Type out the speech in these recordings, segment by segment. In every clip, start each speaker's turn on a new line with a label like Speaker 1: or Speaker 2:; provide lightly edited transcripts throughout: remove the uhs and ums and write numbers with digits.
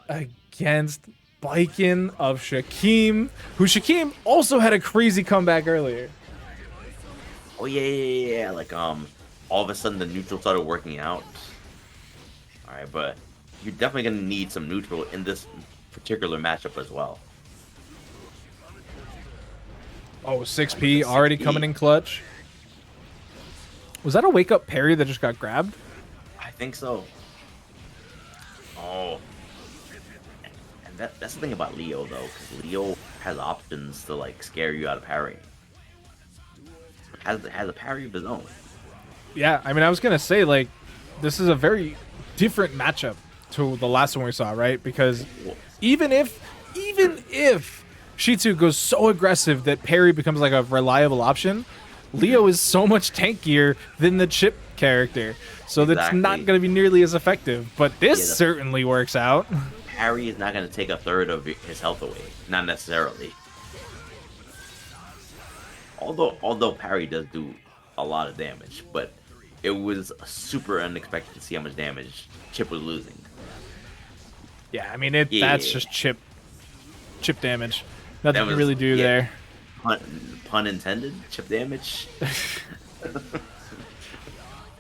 Speaker 1: against Baiken of Shakim, who Shakim also had a crazy comeback earlier.
Speaker 2: Oh yeah. Like all of a sudden the neutral started working out. All right, but you're definitely gonna need some neutral in this particular matchup as well.
Speaker 1: Oh,
Speaker 2: Like with the
Speaker 1: 6P already
Speaker 2: 6P,
Speaker 1: coming in clutch. Was that a wake up parry that just got grabbed?
Speaker 2: I think so. Oh, and that's the thing about Leo though, because Leo has options to like scare you out of parry. Has a parry of his own.
Speaker 1: Yeah, I mean, I was gonna say like, this is a very different matchup to the last one we saw, right? Because even if Chetoo goes so aggressive that parry becomes like a reliable option, Leo is so much tankier than the Chip character, so that's not
Speaker 2: Exactly.
Speaker 1: going to be nearly as effective. But this
Speaker 2: Yeah, the
Speaker 1: certainly works out.
Speaker 2: parry is not going to take a third of his health away. Not necessarily. Although parry does do a lot of damage, but it was super unexpected to see how much damage Chip was losing.
Speaker 1: Yeah, I mean, that's
Speaker 2: Yeah,
Speaker 1: just chip damage. Nothing
Speaker 2: that
Speaker 1: to
Speaker 2: was
Speaker 1: really do there.
Speaker 2: pun intended. Chip damage.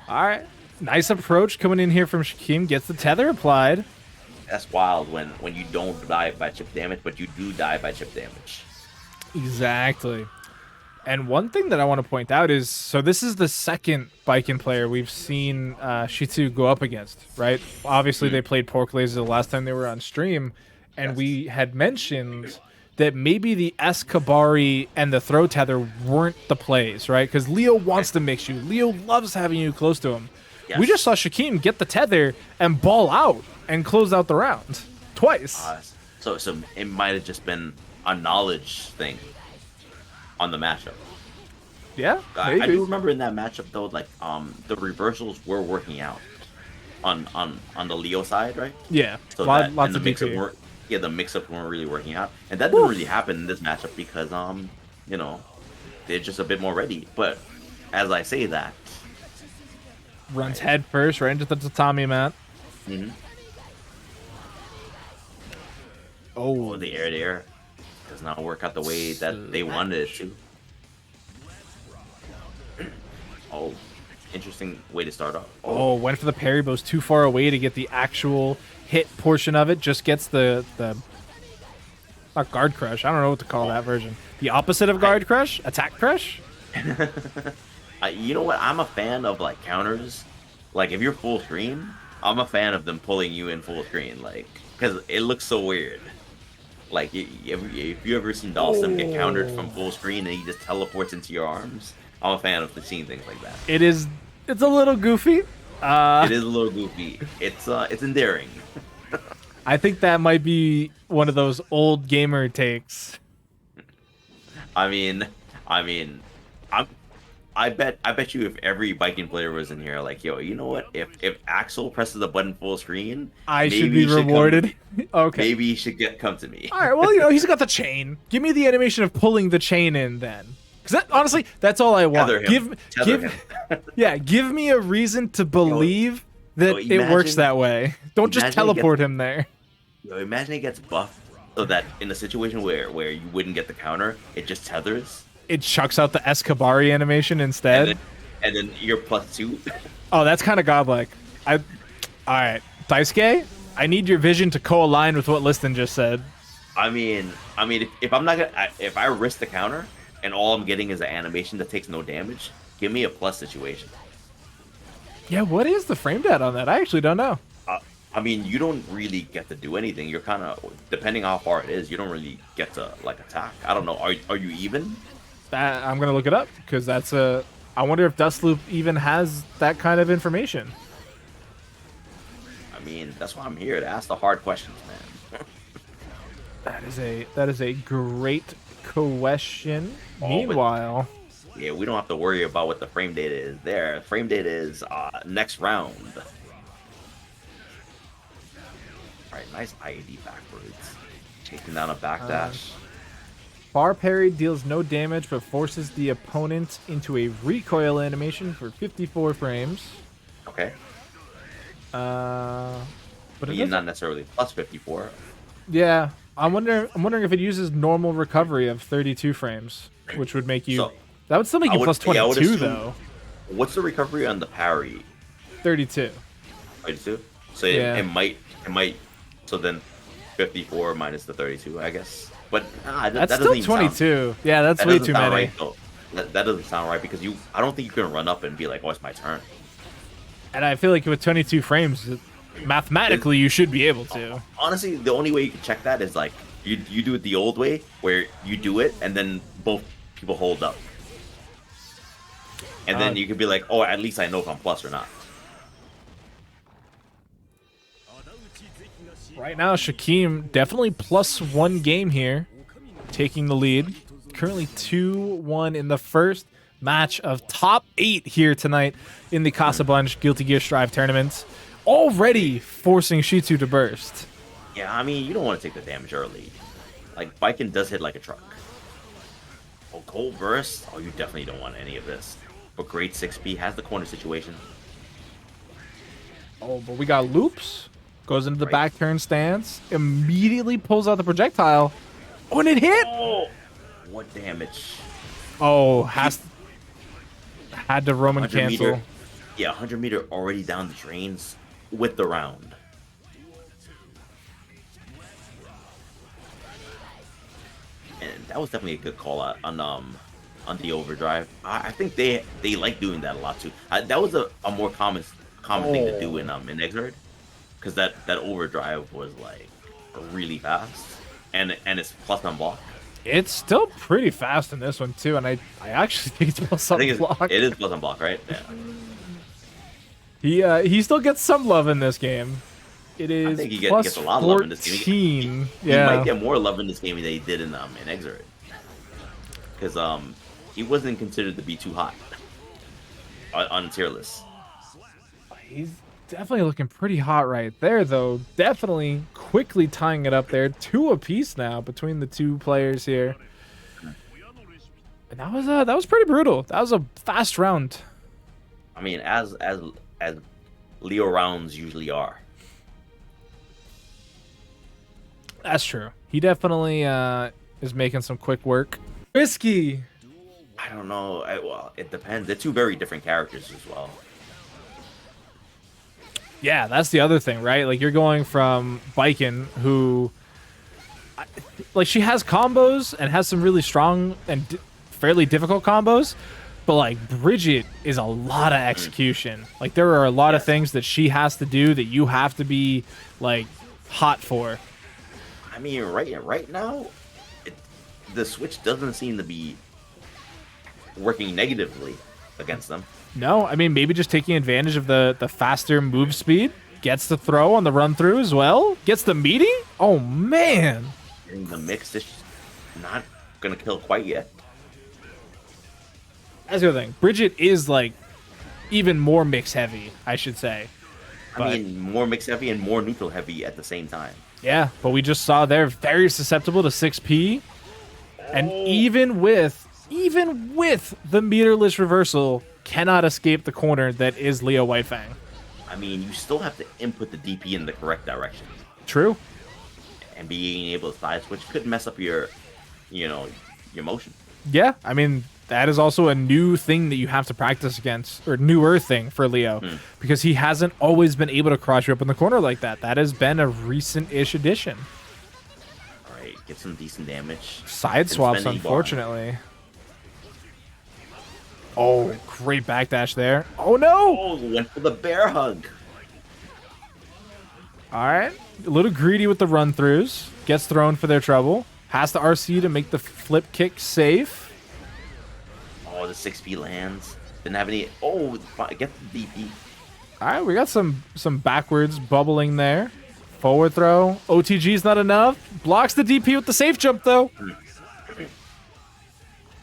Speaker 1: All right, nice approach coming in here from Shakim. Gets the tether applied.
Speaker 2: That's wild when you don't die by chip damage, but you do die by chip damage.
Speaker 1: Exactly. And one thing that I want to point out is, so this is the second Baiken player we've seen Chetoo go up against, right? Obviously, they played Pork Laser the last time they were on stream, and
Speaker 2: Yes.
Speaker 1: we had mentioned that maybe the Escabari and the throw tether weren't the plays, right? Because Leo wants to mix you. Leo loves having you close to him.
Speaker 2: Yes.
Speaker 1: We just saw Shakim get the tether and ball out and close out the round twice.
Speaker 2: So it might have just been a knowledge thing on the matchup.
Speaker 1: Yeah,
Speaker 2: I
Speaker 1: maybe.
Speaker 2: do remember in that matchup though, like the reversals were working out on the Leo side, right?
Speaker 1: Yeah,
Speaker 2: So
Speaker 1: lots
Speaker 2: and the
Speaker 1: of
Speaker 2: mix-up
Speaker 1: DP.
Speaker 2: weren't the mix-ups weren't really working out, and that didn't really happen in this matchup because you know they're just a bit more ready. But as I say that,
Speaker 1: Runs head first right into the tatami mat.
Speaker 2: mhm.
Speaker 1: Oh,
Speaker 2: The air there does not work out the way that they wanted it to. Oh, interesting way to start off.
Speaker 1: Oh, went for the parry, but was too far away to get the actual hit portion of it. Just gets the not guard crush. I don't know what to call that version. The opposite of guard crush, attack crush.
Speaker 2: You know what? I'm a fan of like counters. Like if you're full screen, I'm a fan of them pulling you in full screen, like because it looks so weird. Like if you ever seen Dawson get countered from full screen and he just teleports into your arms, I'm a fan of seeing things like that.
Speaker 1: It's a little goofy.
Speaker 2: It is a little goofy. It's endearing.
Speaker 1: I think that might be one of those old gamer takes.
Speaker 2: I mean, I'm. I bet you if every Viking player was in here, like, yo, you know what? If Axel presses the button full screen,
Speaker 1: I should
Speaker 2: maybe
Speaker 1: be
Speaker 2: he come to
Speaker 1: rewarded.
Speaker 2: me.
Speaker 1: Okay.
Speaker 2: Maybe he should come to me.
Speaker 1: All right. Well, he's got the chain. Give me the animation of pulling the chain in then. Because honestly, that's all I want.
Speaker 2: Tether him. Tether him.
Speaker 1: Yeah, give me a reason to believe that
Speaker 2: yo,
Speaker 1: it works that way. Don't just
Speaker 2: imagine he
Speaker 1: teleport him there.
Speaker 2: Yo, imagine he gets buffed so that in a situation where you wouldn't get the counter, it just tethers,
Speaker 1: It chucks out the Escabari animation instead.
Speaker 2: and then you're +2.
Speaker 1: Oh, that's kind of godlike. All right, Daisuke, I need your vision to co-align with what Liston just said.
Speaker 2: I mean, if I'm not gonna, if I risk the counter and all I'm getting is an animation that takes no damage, give me a plus situation.
Speaker 1: Yeah, what is the frame data on that? I actually don't know.
Speaker 2: I mean, you don't really get to do anything. You're kind of, depending how far it is, you don't really get to like attack. I don't know. Are you even?
Speaker 1: I'm gonna look it up because that's a. I wonder if Dustloop even has that kind of information.
Speaker 2: I mean, that's why I'm here to ask the hard questions, man.
Speaker 1: That is a great question.
Speaker 2: Oh,
Speaker 1: Meanwhile,
Speaker 2: yeah, we don't have to worry about what the frame data is there. Frame data is next round. Alright, nice IAD backwards. Taking down a backdash.
Speaker 1: bar parry deals no damage but forces the opponent into a recoil animation for 54 frames.
Speaker 2: Okay.
Speaker 1: But
Speaker 2: I
Speaker 1: it
Speaker 2: mean,
Speaker 1: doesn't.
Speaker 2: not necessarily plus 54.
Speaker 1: Yeah, I'm wondering if it uses normal recovery of 32 frames, which would make you.
Speaker 2: So
Speaker 1: That would still make you plus
Speaker 2: I would
Speaker 1: 22
Speaker 2: assume.
Speaker 1: though.
Speaker 2: What's the recovery on the parry?
Speaker 1: 32.
Speaker 2: 32. So
Speaker 1: Yeah.
Speaker 2: it might. So then 54 minus the 32, I guess. But that
Speaker 1: That's
Speaker 2: doesn't
Speaker 1: still
Speaker 2: even sound.
Speaker 1: 22. Yeah, that's
Speaker 2: That
Speaker 1: way
Speaker 2: doesn't
Speaker 1: too
Speaker 2: sound
Speaker 1: many.
Speaker 2: right though. That doesn't sound right because I don't think you can run up and be like, oh, it's my turn.
Speaker 1: And I feel like with 22 frames, mathematically you should be able to.
Speaker 2: Honestly, the only way you can check that is like you do it the old way, where you do it and then both people hold up, and then you can be like, oh, at least I know if I'm plus or not.
Speaker 1: Right now, Shakim definitely +1 game here, taking the lead. Currently 2-1 in the first match of top 8 here tonight in the CasaBunch Guilty Gear Strive tournament. Already forcing Chetoo to burst.
Speaker 2: Yeah, I mean, you don't want to take the damage early. Like, Baiken does hit like a truck. Oh, cold burst? Oh, you definitely don't want any of this. But great 6P has the corner situation.
Speaker 1: Oh, but we got loops. Goes into the
Speaker 2: Right.
Speaker 1: back turn stance. Immediately pulls out the projectile. Oh, and it hit!
Speaker 2: Oh, what damage?
Speaker 1: Oh, had to Roman
Speaker 2: 100
Speaker 1: cancel.
Speaker 2: meter. Yeah, 100 meter already down the drains with the round. And that was definitely a good call out on the overdrive. I think they like doing that a lot too. That was a more common thing to do in Exert, because that overdrive was like really fast, and it's plus on block.
Speaker 1: It's still pretty fast in this one too, and I actually think it's plus
Speaker 2: I
Speaker 1: on
Speaker 2: think
Speaker 1: block.
Speaker 2: it is plus on block, right? Yeah.
Speaker 1: He still gets some love in this game. It is
Speaker 2: I think he
Speaker 1: plus
Speaker 2: gets a lot of love in this game.
Speaker 1: 14.
Speaker 2: He
Speaker 1: Yeah.
Speaker 2: might get more love in this game than he did in Exert, because he wasn't considered to be too hot on tier list.
Speaker 1: He's definitely looking pretty hot right there, though. Definitely quickly tying it up there. 2 apiece now between the two players here. And that was pretty brutal. That was a fast round.
Speaker 2: I mean, as Leo rounds usually are.
Speaker 1: That's true. He definitely is making some quick work. Risky.
Speaker 2: I don't know. Well, it depends. They're two very different characters as well.
Speaker 1: Yeah, that's the other thing, right? Like, you're going from Baiken, who, like, she has combos and has some really strong and fairly difficult combos, but, like, Bridget is a lot of execution. Like, there are a lot of things that she has to do that you have to be, like, hot for.
Speaker 2: I mean, right now, the Switch doesn't seem to be working negatively against them.
Speaker 1: No, I mean, maybe just taking advantage of the faster move speed. Gets the throw on the run through as well. Gets the meaty. Oh, man.
Speaker 2: Getting the mix is not going to kill quite yet.
Speaker 1: That's the other thing. Bridget is, like, even more mix heavy, I should say.
Speaker 2: I mean, more mix heavy and more neutral heavy at the same time.
Speaker 1: Yeah, but we just saw they're very susceptible to 6P. And even with the meterless reversal, cannot escape the corner that is Leo Whitefang.
Speaker 2: I mean, you still have to input the DP in the correct direction.
Speaker 1: True.
Speaker 2: And being able to side switch could mess up your motion.
Speaker 1: Yeah, I mean, that is also a new thing that you have to practice against, or newer thing for Leo, because he hasn't always been able to cross you up in the corner like that. That has been a recent-ish addition.
Speaker 2: All right, get some decent damage.
Speaker 1: Side swaps, unfortunately. Oh, great backdash there. Oh, no!
Speaker 2: Oh, went for the bear hug.
Speaker 1: All right. A little greedy with the run-throughs. Gets thrown for their trouble. Has the RC to make the flip kick safe.
Speaker 2: Oh, the 6P lands. Didn't have any... Oh, get the DP.
Speaker 1: All right, we got some backwards bubbling there. Forward throw. OTG's not enough. Blocks the DP with the safe jump, though.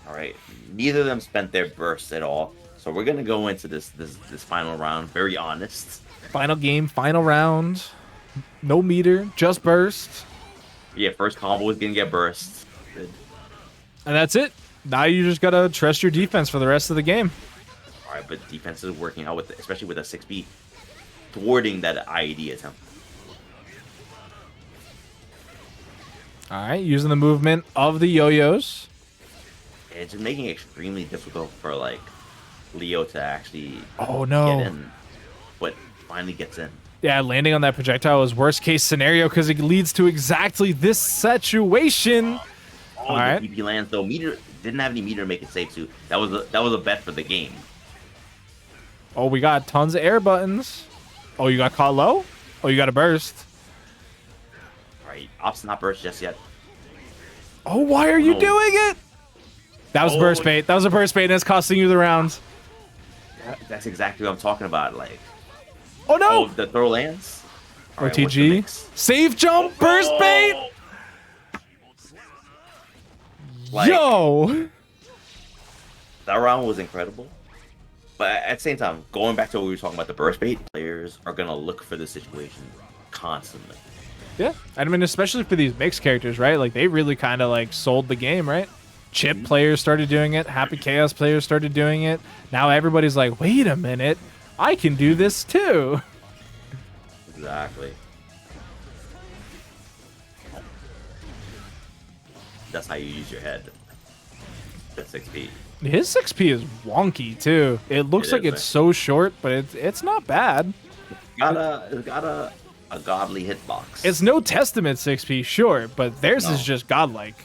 Speaker 2: All right. Neither of them spent their burst at all. So we're going to go into this final round very honest.
Speaker 1: Final game, final round. No meter, just burst.
Speaker 2: Yeah, first combo is going to get burst. Good.
Speaker 1: And that's it. Now you just got to trust your defense for the rest of the game.
Speaker 2: All right, but defense is working out, especially with a 6B, thwarting that IED attempt.
Speaker 1: All right, using the movement of the yo-yos.
Speaker 2: It's just making it extremely difficult for like Leo to actually
Speaker 1: Oh
Speaker 2: get
Speaker 1: no.
Speaker 2: in, but finally gets in.
Speaker 1: Yeah, landing on that projectile is worst case scenario because it leads to exactly this situation. All
Speaker 2: Oh, the
Speaker 1: right.
Speaker 2: PP lands though. Meter didn't have any meter to make it safe too. That was a bet for the game.
Speaker 1: Oh, we got tons of air buttons. Oh, you got caught low? Oh, you got a burst.
Speaker 2: All right, Ops not burst just yet.
Speaker 1: Oh, why are you
Speaker 2: No.
Speaker 1: doing it? That was burst bait. That was a burst bait, and it's costing you the round.
Speaker 2: That's exactly what I'm talking about. Like,
Speaker 1: Oh no!
Speaker 2: oh, the throw lands. All right, what's the
Speaker 1: OTG.
Speaker 2: mix?
Speaker 1: Safe jump, burst bait.
Speaker 2: Like,
Speaker 1: Yo!
Speaker 2: that round was incredible. But at the same time, going back to what we were talking about, the burst bait players are gonna look for this situation constantly.
Speaker 1: Yeah, I mean, especially for these mixed characters, right? Like, they really kind of, like, sold the game, right? Chip players started doing it. Happy Chaos players started doing it. Now everybody's like, wait a minute. I can do this, too.
Speaker 2: Exactly. That's how you use your head. That's 6P.
Speaker 1: His 6P is wonky, too. It looks like it's so short, but it's not bad.
Speaker 2: It's got a godly hitbox.
Speaker 1: It's no Testament 6P, sure, but theirs is just godlike.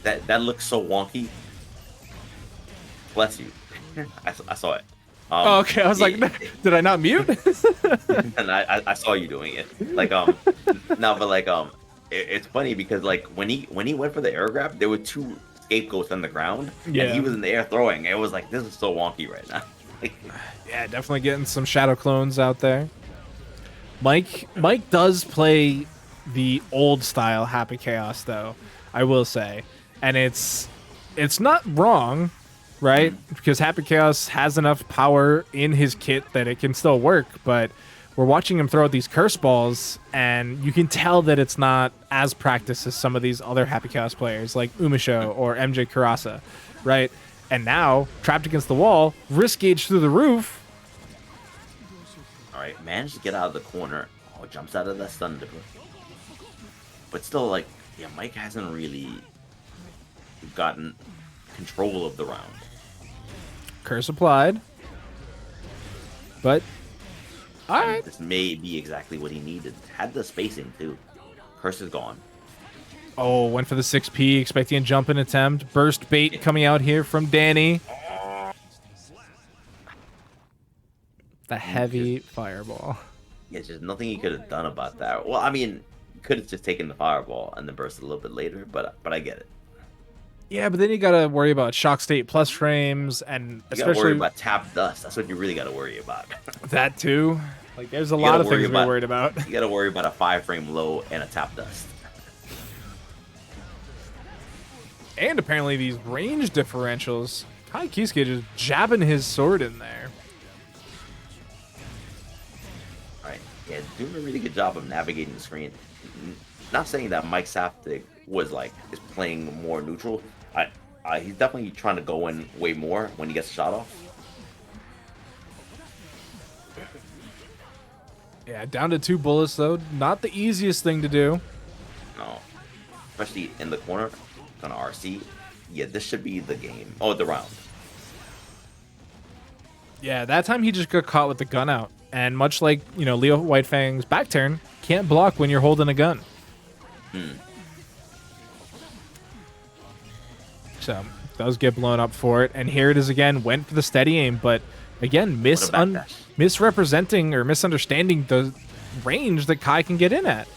Speaker 2: That looks so wonky. Bless you. I saw it.
Speaker 1: Oh, okay, I was like, did I not mute?
Speaker 2: And I saw you doing it. Like no, but like it's funny because like when he went for the air grab, there were two scapegoats on the ground,
Speaker 1: Yeah.
Speaker 2: and he was in the air throwing. It was like, this is so wonky right now.
Speaker 1: Yeah, definitely getting some shadow clones out there. Mike does play the old style Happy Chaos though, I will say. And it's not wrong, right? Because Happy Chaos has enough power in his kit that it can still work, but we're watching him throw out these curse balls, and you can tell that it's not as practiced as some of these other Happy Chaos players like Umasho or MJ Kurasa, right? And now, trapped against the wall, risk gauge through the roof.
Speaker 2: All right, managed to get out of the corner. Oh, jumps out of the stun dipper. But still, like, yeah, Mike hasn't really gotten control of the round.
Speaker 1: Curse applied. But, alright.
Speaker 2: This may be exactly what he needed. Had the spacing, too. Curse is gone.
Speaker 1: Oh, went for the 6P, expecting a jump in attempt. Burst bait coming out here from Dany. The heavy fireball.
Speaker 2: Yeah, just nothing he could have done about that. Well, I mean, could have just taken the fireball and then burst a little bit later, but I get it.
Speaker 1: Yeah, but then you gotta worry about shock state plus frames, and
Speaker 2: You
Speaker 1: especially
Speaker 2: gotta worry about tap dust. That's what you really gotta worry about.
Speaker 1: that too. Like, there's a lot of things we're worried about.
Speaker 2: You gotta worry about a 5-frame low and a tap dust.
Speaker 1: And apparently these range differentials. Kai Kisuke just jabbing his sword in there.
Speaker 2: Alright, yeah, doing a really good job of navigating the screen. Not saying that Mike Saftig is playing more neutral. He's definitely trying to go in way more when he gets shot off.
Speaker 1: Yeah, down to 2 bullets though. Not the easiest thing to do.
Speaker 2: No, especially in the corner on RC. Yeah, this should be the game. Oh, the round.
Speaker 1: Yeah, that time he just got caught with the gun out. And much like, Leo Whitefang's back turn, can't block when you're holding a gun. So, does get blown up for it. And here it is again, went for the steady aim, but again, misrepresenting or misunderstanding the range that Kai can get in at.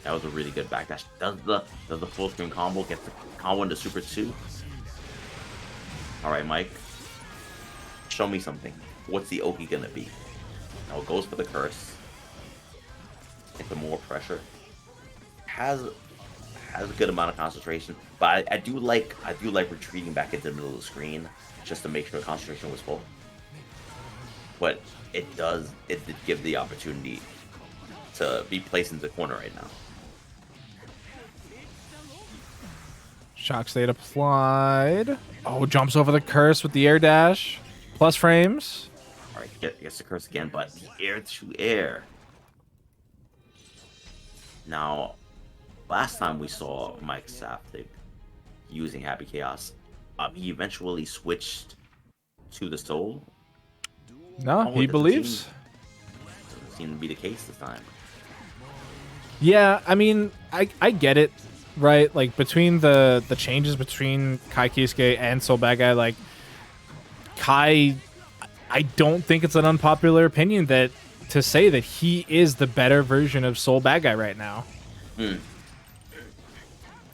Speaker 2: That was a really good backdash. Does the full screen combo get the combo into Super 2? Alright, Mike. Show me something. What's the Oki gonna be? Now it goes for the curse. Into more pressure. Has a good amount of concentration. But I do like retreating back into the middle of the screen just to make sure the concentration was full. But it did give the opportunity to be placed into the corner right now.
Speaker 1: Shock state applied. Oh, jumps over the curse with the air dash. Plus frames.
Speaker 2: Alright, gets the curse again, but air to air. Now, last time we saw Mike Saftig using Happy Chaos, he eventually switched to the Soul.
Speaker 1: No,
Speaker 2: Oh,
Speaker 1: he
Speaker 2: it
Speaker 1: believes.
Speaker 2: doesn't seem to be the case this time.
Speaker 1: Yeah, I mean, I get it, right? Like between the changes between Kai Kisuke and Soul Bad Guy, like Kai, I don't think it's an unpopular opinion that to say that he is the better version of Soul Bad Guy right now.
Speaker 2: Mm.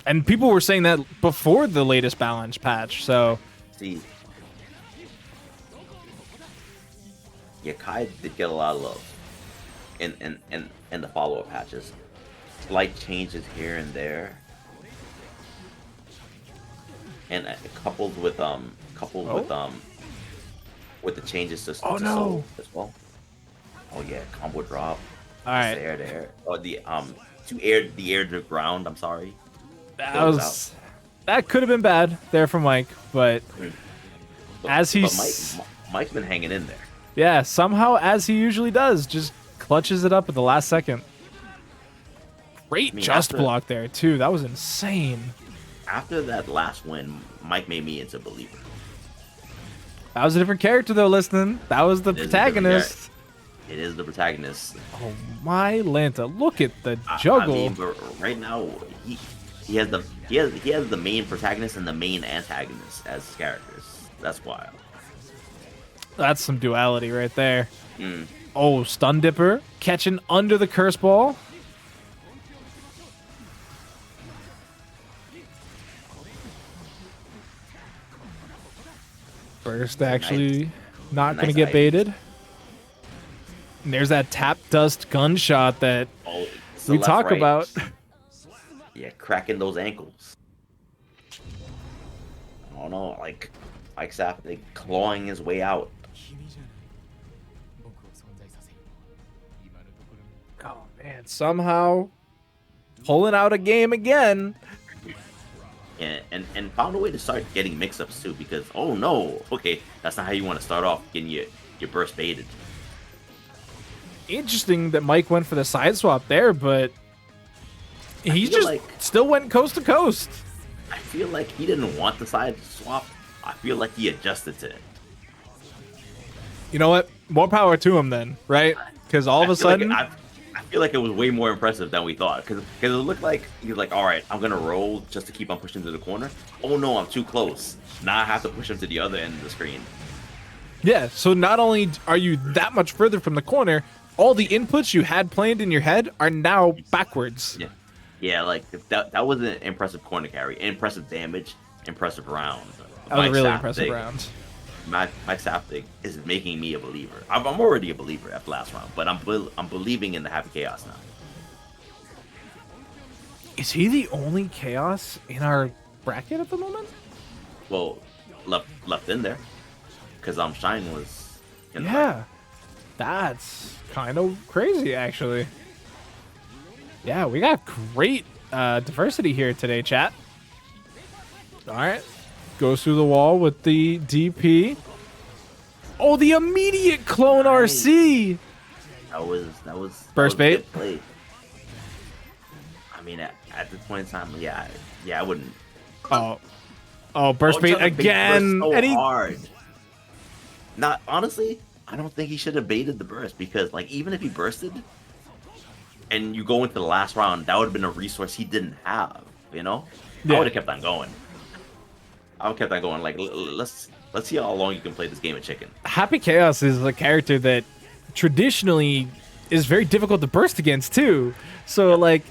Speaker 1: And people were saying that before the latest balance patch. So
Speaker 2: See, yeah, Kai did get a lot of love in the follow-up patches. Slight changes here and there, and coupled with with the changes to
Speaker 1: Oh,
Speaker 2: to
Speaker 1: no.
Speaker 2: Soul as well. Oh yeah, combo drop.
Speaker 1: all right,
Speaker 2: Air there. Oh the air to ground. I'm sorry.
Speaker 1: that could have been bad there for Mike, but as
Speaker 2: But
Speaker 1: he's
Speaker 2: Mike's been hanging in there.
Speaker 1: yeah, somehow as he usually does, just clutches it up at the last second. Great just block there too. That was insane.
Speaker 2: After that last win, Mike made me into a believer.
Speaker 1: That was a different character though. Listening, that was the protagonist.
Speaker 2: It is the protagonist.
Speaker 1: Oh my Lanta! Look at the juggle.
Speaker 2: I mean, but right now he has the main protagonist and the main antagonist as characters. That's wild.
Speaker 1: That's some duality right there.
Speaker 2: Mm.
Speaker 1: Oh, stun dipper catching under the curse ball. Burst actually not going to get baited. And there's that tap dust gunshot that we talk about.
Speaker 2: Yeah, cracking those ankles. I don't know, like Saftig clawing his way out.
Speaker 1: Oh man, somehow pulling out a game again.
Speaker 2: And found a way to start getting mix-ups too, because oh no, okay, that's not how you want to start off getting your burst baited.
Speaker 1: Interesting that Mike went for the side swap there, but he just still went coast to coast.
Speaker 2: I feel like he didn't want the side swap. I feel like he adjusted to it.
Speaker 1: You know what? More power to him then, right? Because all of a sudden,
Speaker 2: I feel like it was way more impressive than we thought. Because it looked like he was like, all right, I'm gonna roll just to keep on pushing to the corner. Oh no, I'm too close. Now I have to push him to the other end of the screen.
Speaker 1: Yeah. So not only are you that much further from the corner, all the inputs you had planned in your head are now backwards.
Speaker 2: Yeah. Yeah, like that was an impressive corner carry, impressive damage, impressive round.
Speaker 1: That was a really impressive round.
Speaker 2: Mike Saftig is making me a believer. I'm already a believer after last round, but I'm believing in the Happy Chaos now.
Speaker 1: Is he the only Chaos in our bracket at the moment?
Speaker 2: Well, left in there, because Shine was.
Speaker 1: Yeah, that's kind of crazy actually. Yeah, we got great diversity here today, chat. All right. Goes through the wall with the DP. Oh, the immediate clone RC.
Speaker 2: That was
Speaker 1: burst bait.
Speaker 2: Play. I mean, at this point in time, yeah, I wouldn't.
Speaker 1: Oh, burst bait again.
Speaker 2: So hard. Not honestly, I don't think he should have baited the burst, because like even if he bursted and you go into the last round, that would have been a resource he didn't have. You know, I would have kept on going. I kept on going. Like, let's see how long you can play this game of chicken. Happy
Speaker 1: Chaos is a character that traditionally is very difficult to burst against too. So like,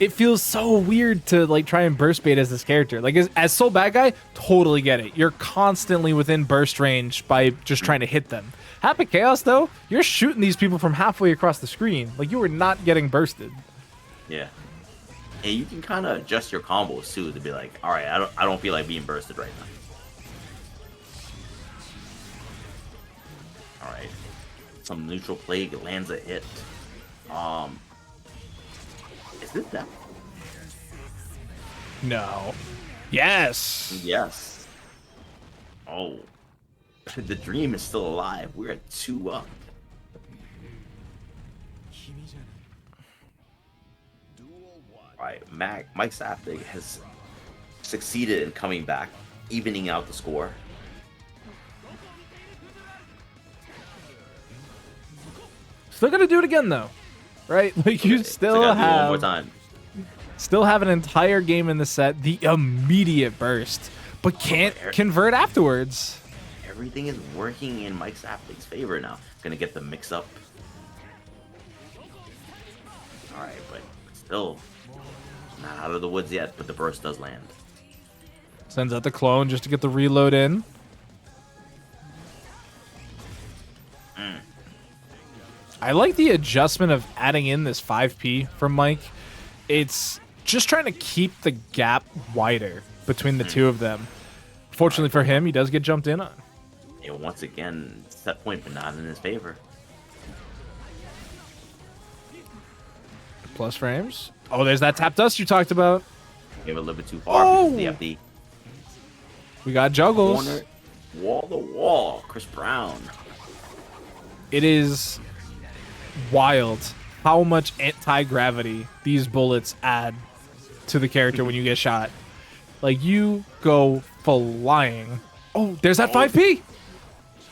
Speaker 1: it feels so weird to like try and burst bait as this character. Like as Soul Bad Guy, totally get it. You're constantly within burst range by just trying to hit them. Happy Chaos though, you're shooting these people from halfway across the screen. Like you are not getting bursted.
Speaker 2: Yeah. And you can kind of adjust your combos too to be like, all right, I don't feel like being bursted right now. All right, some neutral plague lands a hit. Is this that?
Speaker 1: No. Yes.
Speaker 2: Yes. Oh, the dream is still alive. We're at 2 up. Right, Mike Saftig has succeeded in coming back, evening out the score.
Speaker 1: Still gonna do it again though, right? Like you
Speaker 2: Still gotta do it one more time.
Speaker 1: still have an entire game in the set, the immediate burst, but can't convert afterwards.
Speaker 2: Everything is working in Mike Saftig's favor now. Gonna get the mix up. All right, but still not out of the woods yet. But the burst does land.
Speaker 1: Sends out the clone just to get the reload in. I like the adjustment of adding in this 5P from Mike. It's just trying to keep the gap wider between the two of them. Fortunately for him, he does get jumped in on.
Speaker 2: And once again, set point, but not in his favor.
Speaker 1: Plus frames. Oh, there's that tap dust you talked about.
Speaker 2: Gave it a little bit too far.
Speaker 1: Oh!
Speaker 2: The FD.
Speaker 1: We got juggles.
Speaker 2: Corner, wall to wall. Chris Brown.
Speaker 1: It is wild how much anti-gravity these bullets add to the character when you get shot. Like, you go flying. Oh, there's that 5P.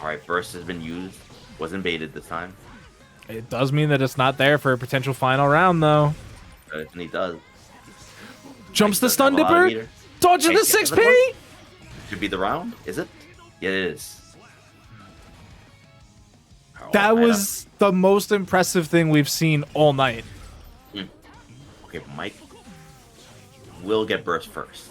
Speaker 2: All right, burst has been used. Wasn't baited this time.
Speaker 1: It does mean that it's not there for a potential final round, though.
Speaker 2: And he does.
Speaker 1: Jumps the
Speaker 2: Doesn't
Speaker 1: stun
Speaker 2: have a lot of
Speaker 1: dipper.
Speaker 2: meter.
Speaker 1: Dodges
Speaker 2: Hey,
Speaker 1: the
Speaker 2: gets
Speaker 1: 6P.
Speaker 2: one. Should be the round, is it? Yeah, it is.
Speaker 1: That was the most impressive thing we've seen all night.
Speaker 2: Okay, Mike will get burst first.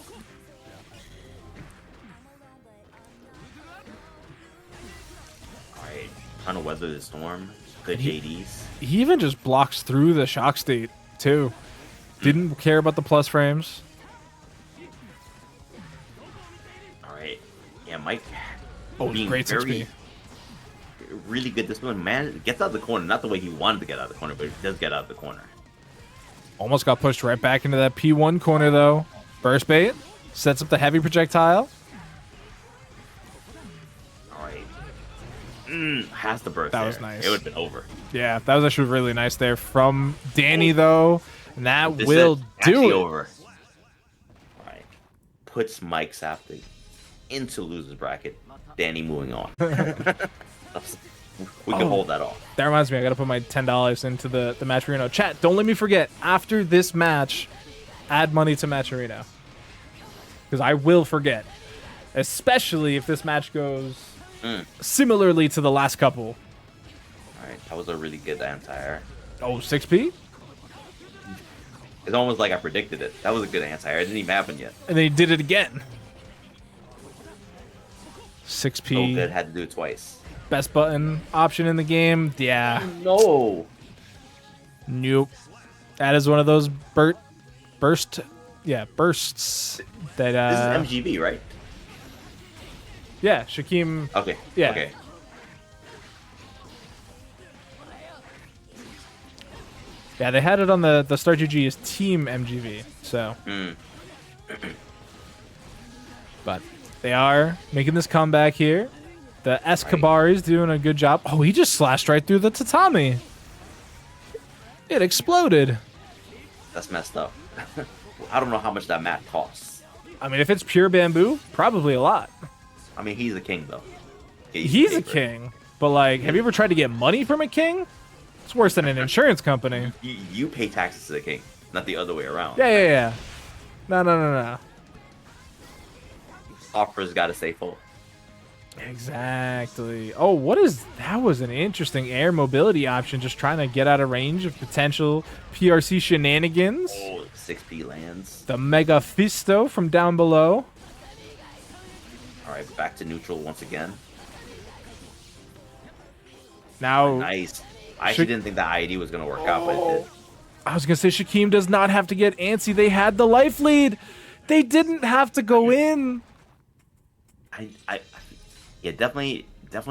Speaker 2: Alright, trying to weather the storm. Good JDs.
Speaker 1: He even just blocks through the shock state, too. Didn't care about the plus frames.
Speaker 2: Alright. Yeah, Mike.
Speaker 1: Oh,
Speaker 2: being
Speaker 1: great 6P.
Speaker 2: Really good discipline. Man, gets out of the corner. Not the way he wanted to get out of the corner, but he does get out of the corner.
Speaker 1: Almost got pushed right back into that P1 corner, though. Burst bait. Sets up the heavy projectile.
Speaker 2: Alright. Has the burst.
Speaker 1: That
Speaker 2: there.
Speaker 1: was nice.
Speaker 2: It would have been over.
Speaker 1: Yeah, that was actually really nice there from Dany, though. And that
Speaker 2: This
Speaker 1: will
Speaker 2: is
Speaker 1: do
Speaker 2: actually
Speaker 1: it.
Speaker 2: over. Alright. Puts Mike Saftig into loser's bracket. Dany moving on. We can hold that off.
Speaker 1: That reminds me, I got to put my $10 into the Matcherino. Chat, don't let me forget, after this match, add money to Matcherino. Because I will forget. Especially if this match goes similarly to the last couple.
Speaker 2: Alright, that was a really good anti-air.
Speaker 1: Oh, 6P?
Speaker 2: It's almost like I predicted it. That was a good anti-air. It didn't even happen yet.
Speaker 1: And then he did it again. 6P.
Speaker 2: So good, had to do it twice.
Speaker 1: Best button option in the game. Yeah.
Speaker 2: No.
Speaker 1: Nope. That is one of those bursts that
Speaker 2: This is MGB, right?
Speaker 1: yeah, Shakim.
Speaker 2: Okay.
Speaker 1: Yeah.
Speaker 2: Okay.
Speaker 1: Yeah, they had it on the Star GG as Team MGV. So but they are making this comeback here. The Escobar is doing a good job. Oh, he just slashed right through the tatami. It exploded.
Speaker 2: That's messed up. I don't know how much that mat costs.
Speaker 1: I mean, if it's pure bamboo, probably a lot.
Speaker 2: I mean, he's a king, though.
Speaker 1: He's a king. But, like, have you ever tried to get money from a king? It's worse than an insurance company.
Speaker 2: You pay taxes to the king, not the other way around.
Speaker 1: Yeah. No.
Speaker 2: Offer's got to stay full.
Speaker 1: Exactly. Oh, what is... That was an interesting air mobility option, just trying to get out of range of potential PRC shenanigans.
Speaker 2: Oh, 6P lands.
Speaker 1: The Mega Fisto from down below.
Speaker 2: All right, back to neutral once again.
Speaker 1: Now...
Speaker 2: Nice. I actually didn't think that IED was going to work out, but it did.
Speaker 1: I was going to say, Shakim does not have to get antsy. They had the life lead. They didn't have to go in.
Speaker 2: Yeah, definitely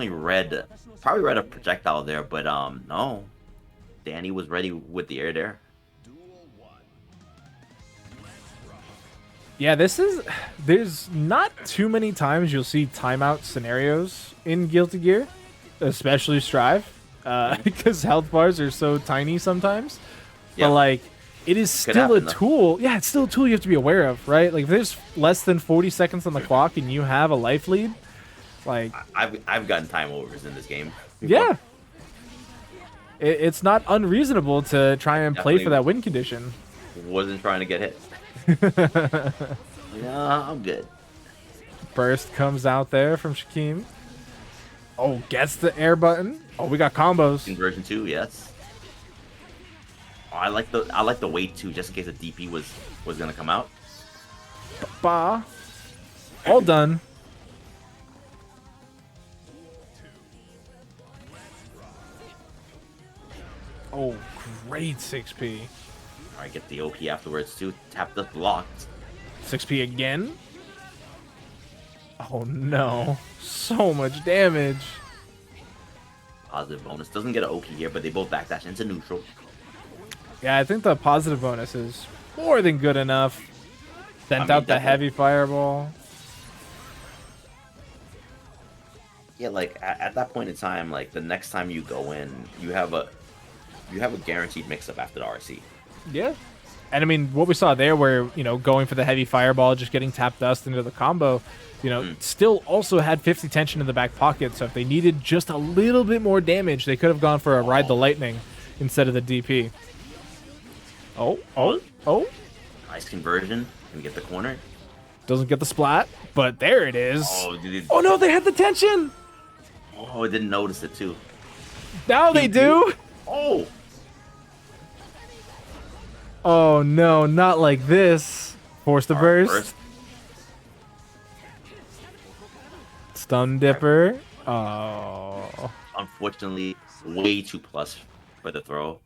Speaker 2: read, probably read a projectile there, but no. Dany was ready with the air there.
Speaker 1: Yeah, there's not too many times you'll see timeout scenarios in Guilty Gear, especially Strive, because health bars are so tiny sometimes.
Speaker 2: Yeah.
Speaker 1: But like, it is
Speaker 2: Could
Speaker 1: still a
Speaker 2: happen, though.
Speaker 1: tool. Yeah, it's still a tool you have to be aware of, right? Like if there's less than 40 seconds on the clock and you have a life lead, like
Speaker 2: I've gotten time overs in this game.
Speaker 1: yeah, it's not unreasonable to try and play for that win condition.
Speaker 2: Wasn't trying to get hit. Yeah, I'm good.
Speaker 1: Burst comes out there from Shakim. Oh, gets the air button. Oh, we got combos.
Speaker 2: Conversion 2, yes. Oh, I like the wait too, just in case a DP was gonna come out.
Speaker 1: Ba. All done. Oh, great 6P.
Speaker 2: Alright, get the OP afterwards too. Tap the blocked.
Speaker 1: 6P again. Oh no. So much damage.
Speaker 2: Positive bonus. Doesn't get an OP here, but they both backdash into neutral.
Speaker 1: Yeah, I think the positive bonus is more than good enough. Sent out the
Speaker 2: definitely.
Speaker 1: heavy fireball.
Speaker 2: Yeah, like at that point in time, like the next time you go in, you have a guaranteed mix-up after the RC.
Speaker 1: Yeah. And I mean, what we saw there where, you know, going for the heavy fireball, just getting tap dust into the combo, you know, still also had 50 tension in the back pocket. So if they needed just a little bit more damage, they could have gone for a ride the lightning instead of the DP. Oh.
Speaker 2: Nice conversion and get the corner.
Speaker 1: Doesn't get the splat, but there it is.
Speaker 2: Oh,
Speaker 1: Oh no, they had the tension.
Speaker 2: Oh, I didn't notice it too.
Speaker 1: Now they do.
Speaker 2: Oh,
Speaker 1: Oh no, not like this. Force the burst. Stun dipper. Oh.
Speaker 2: Unfortunately, way too plus for the throw.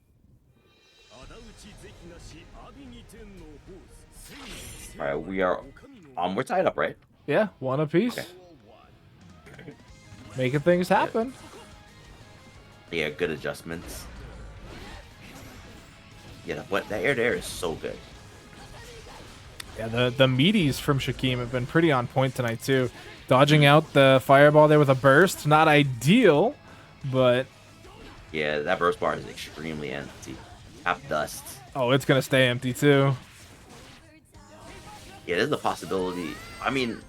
Speaker 2: All right, we're tied up, right?
Speaker 1: Yeah, one apiece.
Speaker 2: Okay.
Speaker 1: Making things happen.
Speaker 2: Yeah, good adjustments. Yeah, the air to air is so good.
Speaker 1: Yeah, the meaties from Shakim have been pretty on point tonight too. Dodging out the fireball there with a burst, not ideal, but
Speaker 2: Yeah, that burst bar is extremely empty. Half dust.
Speaker 1: oh, it's gonna stay empty too.
Speaker 2: Yeah, there's a possibility. I mean,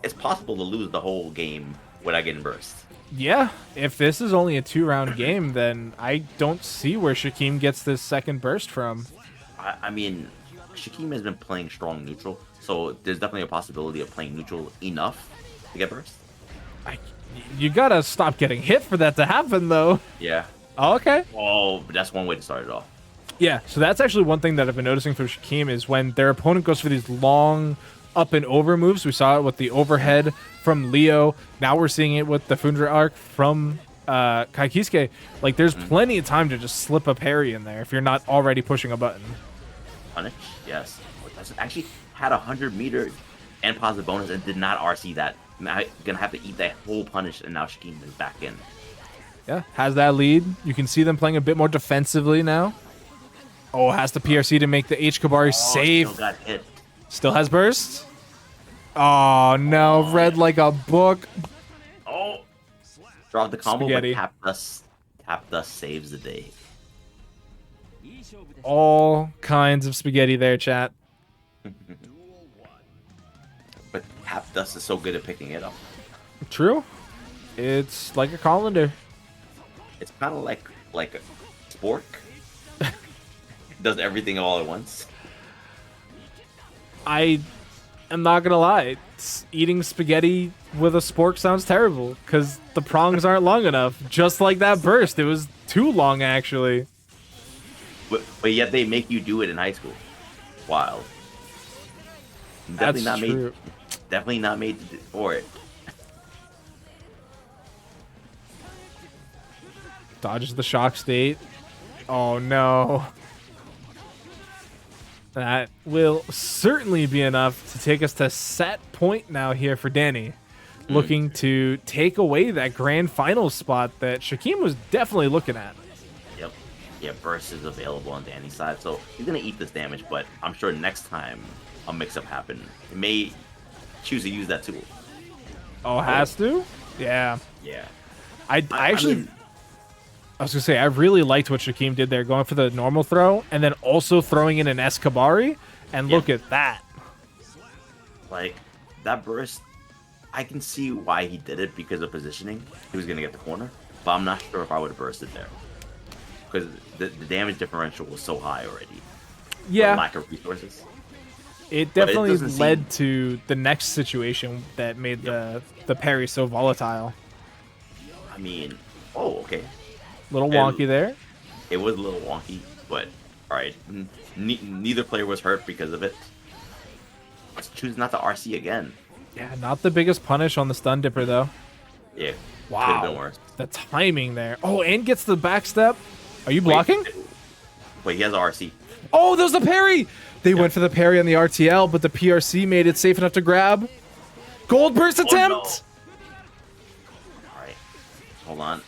Speaker 2: it's possible to lose the whole game without getting burst.
Speaker 1: Yeah, if this is only a 2-round game, then I don't see where Shakim gets this second burst from.
Speaker 2: I mean, Shakim has been playing strong neutral, so there's definitely a possibility of playing neutral enough to get burst.
Speaker 1: You gotta stop getting hit for that to happen, though.
Speaker 2: Yeah.
Speaker 1: Oh, okay.
Speaker 2: Oh, but that's one way to start it off.
Speaker 1: Yeah, so that's actually one thing that I've been noticing from Shakim is when their opponent goes for these long up and over moves. We saw it with the overhead from Leo. Now we're seeing it with the Fundra arc from Kaikisuke. Like, there's plenty of time to just slip a parry in there if you're not already pushing a button.
Speaker 2: Punish, yes. Oh, that's actually had 100-meter and positive bonus and did not RC that. Now gonna have to eat that whole punish, and now Shakim is back in.
Speaker 1: Yeah, has that lead. You can see them playing a bit more defensively now. Oh, has the PRC to make the H Kabari save.
Speaker 2: Still got hit.
Speaker 1: Still has burst. Oh no, read like a book.
Speaker 2: Oh, drop the combo,
Speaker 1: Spaghetti.
Speaker 2: but tap dust saves the day.
Speaker 1: All kinds of spaghetti there, chat.
Speaker 2: But tap dust is so good at picking it up.
Speaker 1: True. It's like a colander.
Speaker 2: It's kind of like a spork. Does everything all at once.
Speaker 1: I am not gonna lie. Eating spaghetti with a spork sounds terrible because the prongs aren't long enough. Just like that burst, it was too long actually.
Speaker 2: But yet they make you do it in high school. Wild. Definitely
Speaker 1: That's
Speaker 2: not
Speaker 1: true.
Speaker 2: made. Definitely not made for it.
Speaker 1: Dodges the shock state. Oh no. That will certainly be enough to take us to set point now here for Dany. Looking to take away that grand final spot that Shakim was definitely looking at.
Speaker 2: Yep. Yeah, burst is available on Dany's side, so he's gonna eat this damage. But I'm sure next time a mix-up happen, he may choose to use that tool.
Speaker 1: Oh, has to? Yeah.
Speaker 2: Yeah.
Speaker 1: I actually...
Speaker 2: mean,
Speaker 1: I was gonna say I really liked what Shakim did there, going for the normal throw and then also throwing in an Escabari. And look at that.
Speaker 2: Like that burst, I can see why he did it because of positioning. He was gonna get the corner, but I'm not sure if I would have bursted there because the damage differential was so high already.
Speaker 1: Yeah,
Speaker 2: the lack of resources.
Speaker 1: It definitely led to the next situation that made the parry so volatile.
Speaker 2: I mean, oh, okay.
Speaker 1: Little wonky there.
Speaker 2: It was a little wonky, but all right. Neither player was hurt because of it. Let's choose not to RC again.
Speaker 1: Yeah, not the biggest punish on the stun dipper though.
Speaker 2: Yeah.
Speaker 1: Wow.
Speaker 2: Been worse.
Speaker 1: The timing there. Oh, and gets the back step. Are you blocking?
Speaker 2: Wait, he has RC.
Speaker 1: Oh, there's the parry. They went for the parry on the RTL, but the PRC made it safe enough to grab. Gold burst attempt.
Speaker 2: No. All right, hold on.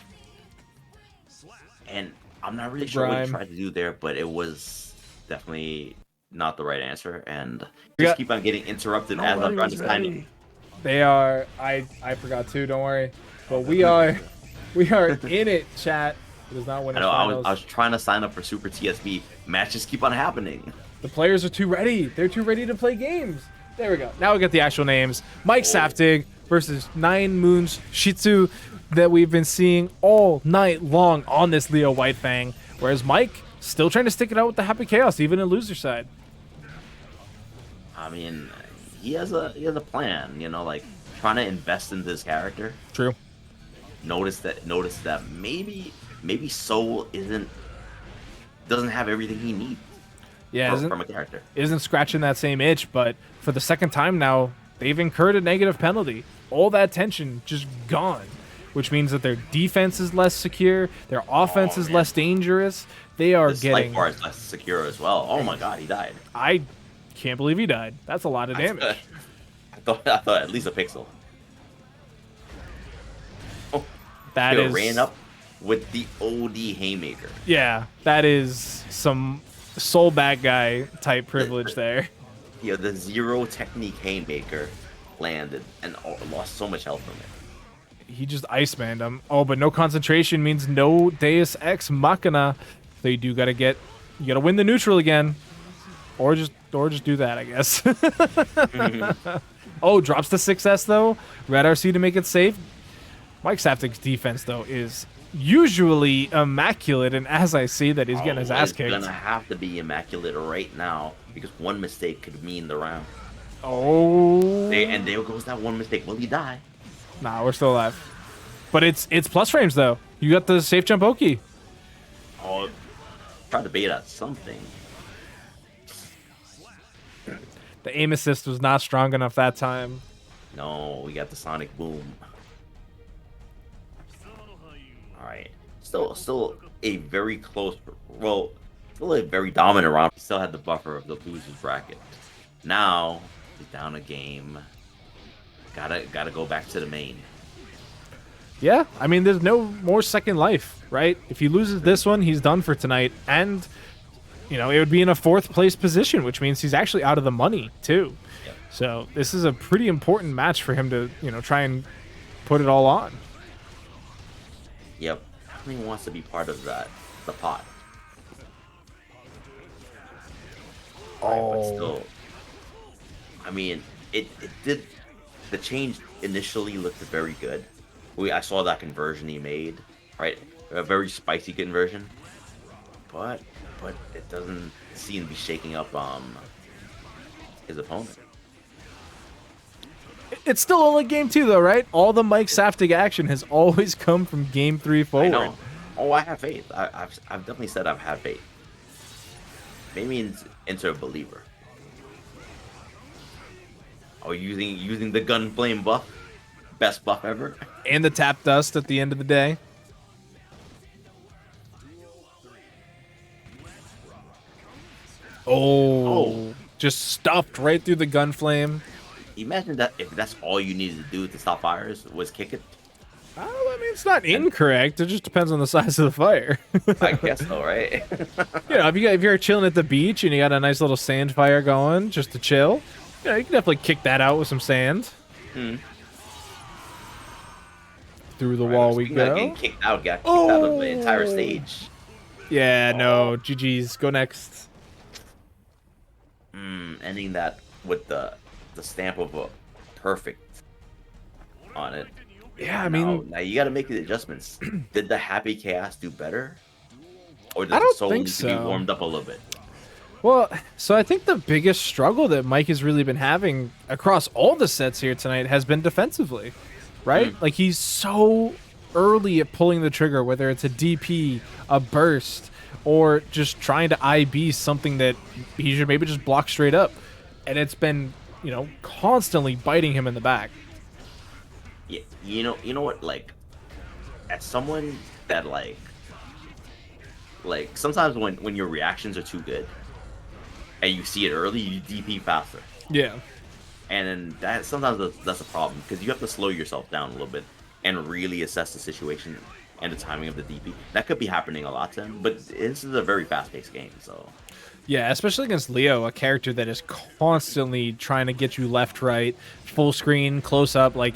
Speaker 2: And I'm not really sure what he tried to do there, but it was definitely not the right answer. And just keep on getting interrupted as I'm trying to sign.
Speaker 1: They are. I forgot too. Don't worry. But we are in it, chat. It is not winning.
Speaker 2: I was trying to sign up for Super TSB. Matches keep on happening.
Speaker 1: The players are too ready. They're too ready to play games. There we go. Now we got the actual names. Mike Saftig versus 9 Moons Chetoo that we've been seeing all night long on this Leo White Fang. Whereas Mike still trying to stick it out with the Happy Chaos, even in loser side.
Speaker 2: I mean, he has a plan, you know, like trying to invest in this character.
Speaker 1: True.
Speaker 2: Notice that maybe Soul doesn't have everything he needs.
Speaker 1: Yeah,
Speaker 2: from a character.
Speaker 1: Isn't scratching that same itch, but for the second time now, they've incurred a negative penalty. All that tension just gone, which means that their defense is less secure, their offense is less dangerous. They are getting.
Speaker 2: Light bar is less secure as well. Oh my god, he died.
Speaker 1: I can't believe he died. That's a lot of damage.
Speaker 2: I thought at least a pixel. Oh,
Speaker 1: that is
Speaker 2: ran up with the OD haymaker.
Speaker 1: Yeah, that is some Soul bad guy type privilege there.
Speaker 2: Yeah, the zero technique haymaker landed and lost so much health from it.
Speaker 1: He just Icemaned him. Oh, but no concentration means no Deus Ex Machina. So you gotta win the neutral again, or just do that, I guess. Oh, drops the 6S though. Red RC to make it safe. Mike Saftig's defense though is usually immaculate, and as I see that, he's getting his ass kicked.
Speaker 2: He's gonna have to be immaculate right now because one mistake could mean the round.
Speaker 1: Oh.
Speaker 2: And there goes that one mistake. Will he die?
Speaker 1: Nah, we're still alive. But it's plus frames though. You got the safe jump Oki.
Speaker 2: Oh, tried to bait out something.
Speaker 1: The aim assist was not strong enough that time.
Speaker 2: No, we got the sonic boom. Alright. Still a very close, well, still a very dominant round. He still had the buffer of the loser's bracket. Now, he's down a game. Gotta go back to the main.
Speaker 1: Yeah, I mean, there's no more second life, right? If he loses this one, he's done for tonight. And, you know, it would be in a 4th place position, which means he's actually out of the money, too.
Speaker 2: Yep.
Speaker 1: So this is a pretty important match for him to, you know, try and put it all on.
Speaker 2: Yep. He wants to be part of the pot.
Speaker 1: Oh.
Speaker 2: But still, I mean, it did. The change initially looked very good. I saw that conversion he made, right? A very spicy conversion, but it doesn't seem to be shaking up his opponent.
Speaker 1: It's still only game 2 though, right? All the Mike Saftig action has always come from game 3 forward.
Speaker 2: I know. Oh, I have faith. I've definitely said I've had faith. Maybe into a believer. Oh, using the gun flame buff, best buff ever,
Speaker 1: and the tap dust at the end of the day. Oh, just stuffed right through the gun flame.
Speaker 2: Imagine that if that's all you needed to do to stop fires was kick it.
Speaker 1: Oh, I mean, it's not incorrect. It just depends on the size of the fire.
Speaker 2: I guess so, right?
Speaker 1: You know, if you're chilling at the beach and you got a nice little sand fire going just to chill, you know, you can definitely kick that out with some sand. Through the
Speaker 2: All
Speaker 1: wall
Speaker 2: right,
Speaker 1: we
Speaker 2: speaking of
Speaker 1: go.
Speaker 2: getting kicked out, got kicked out of the entire stage.
Speaker 1: Yeah,
Speaker 2: Oh,
Speaker 1: no. GG's. Go next.
Speaker 2: ending that with the stamp of a perfect on it.
Speaker 1: Yeah, I
Speaker 2: Now,
Speaker 1: mean,
Speaker 2: now you got to make the adjustments. Did the Happy Chaos do better, or
Speaker 1: I
Speaker 2: does the
Speaker 1: don't
Speaker 2: soul
Speaker 1: think
Speaker 2: need to be
Speaker 1: so.
Speaker 2: warmed up a little bit?
Speaker 1: Well, so I think the biggest struggle that Mike has really been having across all the sets here tonight has been defensively, right?
Speaker 2: Mm.
Speaker 1: Like he's so early at pulling the trigger, whether it's a DP, a burst, or just trying to IB something that he should maybe just block straight up. And it's been, constantly biting him in the back.
Speaker 2: Yeah, you know what? Like, as someone that like sometimes when your reactions are too good and you see it early, you DP faster.
Speaker 1: Yeah.
Speaker 2: And then that sometimes that's a problem because you have to slow yourself down a little bit and really assess the situation and the timing of the DP. That could be happening a lot to him, but this is a very fast-paced game, so
Speaker 1: Yeah, especially against Leo, a character that is constantly trying to get you left, right, full screen, close up. Like,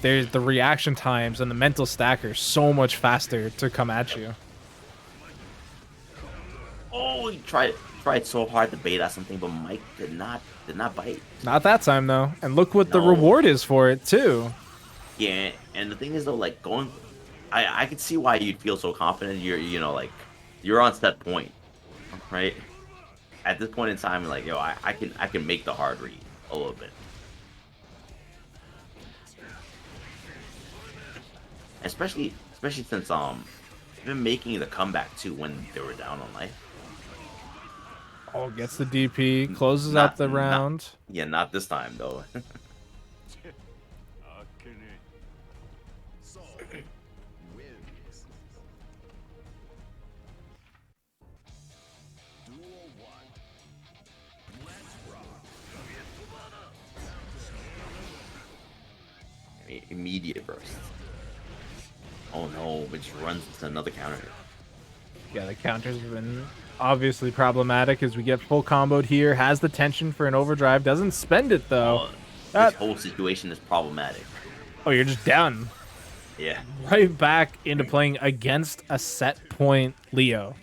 Speaker 1: there's the reaction times and the mental stack are so much faster to come at you.
Speaker 2: oh, he tried so hard to bait at something, but Mike did not bite.
Speaker 1: Not that time though, and look what the
Speaker 2: No,
Speaker 1: reward is for it too.
Speaker 2: yeah, and the thing is though, like going, I could see why you'd feel so confident. Like you're on set point, right? At this point in time, like yo, I can make the hard read a little bit. Especially since they've been making the comeback too when they were down on life.
Speaker 1: Oh, gets the DP, closes
Speaker 2: Not
Speaker 1: out the
Speaker 2: not
Speaker 1: round.
Speaker 2: yeah, not this time though. Immediate burst. Oh no, which runs into another counter.
Speaker 1: Yeah, the counters have been obviously problematic as we get full comboed here. Has the tension for an overdrive, doesn't spend it though.
Speaker 2: This whole situation is problematic.
Speaker 1: Oh, you're just down.
Speaker 2: Yeah.
Speaker 1: Right back into playing against a set point Leo.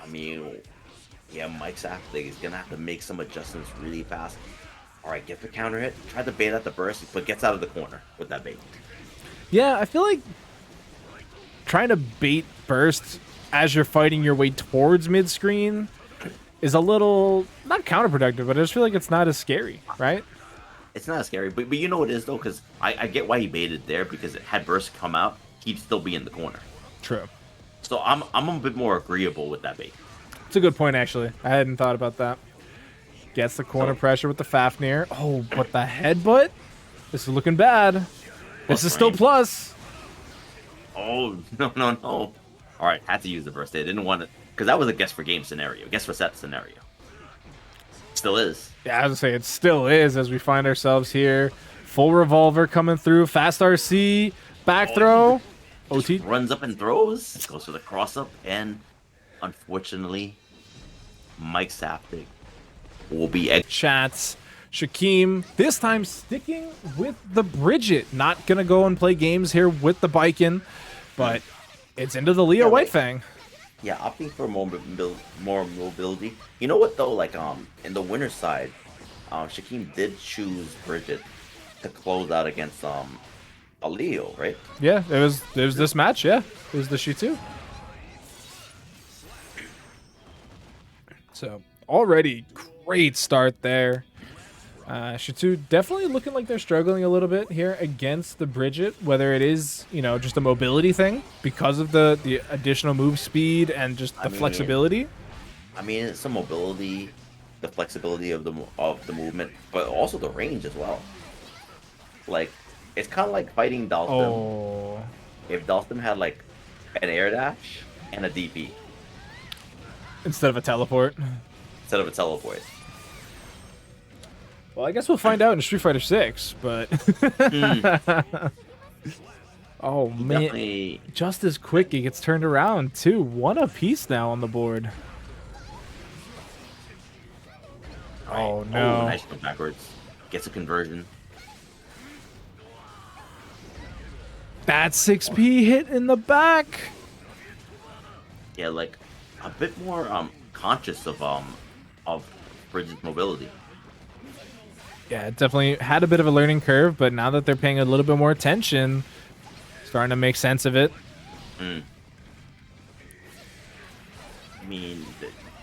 Speaker 2: I mean, yeah, Mike Saftig is gonna have to make some adjustments really fast. All right, get the counter hit. Try to bait out the burst, but gets out of the corner with that bait.
Speaker 1: Yeah, I feel like trying to bait burst as you're fighting your way towards mid-screen is a little, not counterproductive, but I just feel like it's not as scary, right?
Speaker 2: It's not scary, but you know what it is though, because I get why he baited there because had burst come out, he'd still be in the corner.
Speaker 1: True.
Speaker 2: So I'm a bit more agreeable with that bait.
Speaker 1: It's a good point, actually. I hadn't thought about that. Gets the corner pressure with the Fafnir. Oh, but the headbutt? This is looking bad. This is still plus.
Speaker 2: Oh, no. All right, had to use the burst. They didn't want it, because that was a guess for game scenario, guess for set scenario. Still is.
Speaker 1: Yeah, I was going to say, it still is as we find ourselves here. Full revolver coming through. Fast RC. Back throw. OT.
Speaker 2: Runs up and throws. Goes for the cross up, and unfortunately, Mike Saftig will be
Speaker 1: Chats. Shakim, this time sticking with the Bridget. Not going to go and play games here with the Baiken, but it's into the Leo Whitefang.
Speaker 2: Yeah, opting for more mobility. You know what though? Like in the winner's side, Shakim did choose Bridget to close out against a Leo, right?
Speaker 1: Yeah, it was this match. Yeah, it was the Chetoo. So already great start there. Chetoo definitely looking like they're struggling a little bit here against the Bridget, whether it is, just a mobility thing because of the additional move speed and just the flexibility.
Speaker 2: I mean, it's some mobility, the flexibility of the movement, but also the range as well. Like, it's kind of like fighting Dalston.
Speaker 1: Oh.
Speaker 2: If Dalston had like an air dash and a DP
Speaker 1: instead of a teleport. Well, I guess we'll find out in Street Fighter 6, but oh man,
Speaker 2: definitely...
Speaker 1: just as quick he gets turned around too. One apiece now on the board.
Speaker 2: Right.
Speaker 1: Oh no!
Speaker 2: Oh, nice jump backwards. Gets a conversion.
Speaker 1: That 6P hit in the back.
Speaker 2: Yeah, like a bit more conscious of Bridget's mobility.
Speaker 1: Yeah, it definitely had a bit of a learning curve, but now that they're paying a little bit more attention, starting to make sense of it.
Speaker 2: Mm. I mean,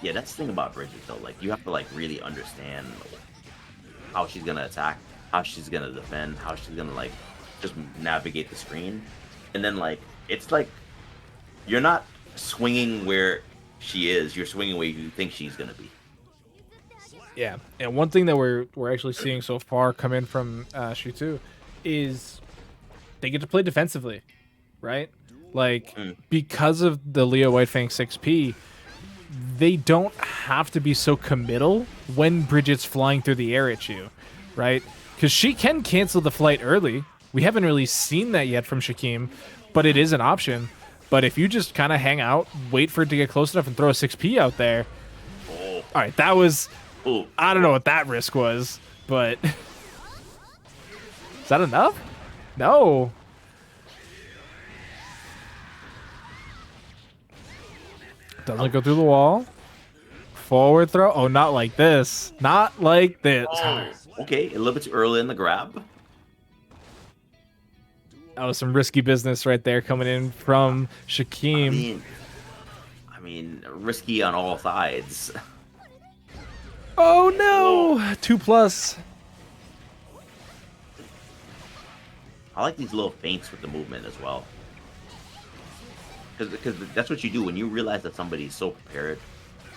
Speaker 2: yeah, that's the thing about Bridget though. Like, you have to like really understand how she's gonna attack, how she's gonna defend, how she's gonna like just navigate the screen, and then like it's like you're not swinging where she is, you're swinging where you think she's gonna be.
Speaker 1: Yeah, and one thing that we're actually seeing so far come in from Chetoo is they get to play defensively, right? Like
Speaker 2: Mm.
Speaker 1: because of the Leo Whitefang 6P, they don't have to be so committal when Bridget's flying through the air at you, right? Because she can cancel the flight early. We haven't really seen that yet from Shakim, but it is an option. But if you just kind of hang out, wait for it to get close enough and throw a 6P out there.
Speaker 2: Oh,
Speaker 1: All right, that was...
Speaker 2: oh,
Speaker 1: I don't know what that risk was, but... Is that enough? No. Doesn't go through the wall. Forward throw. Oh, not like this. Not like this.
Speaker 2: oh. Okay, a little bit too early in the grab.
Speaker 1: That was some risky business right there coming in from Shakim.
Speaker 2: I mean, risky on all sides.
Speaker 1: Oh no! 2+.
Speaker 2: I like these little feints with the movement as well. Because that's what you do when you realize that somebody's so prepared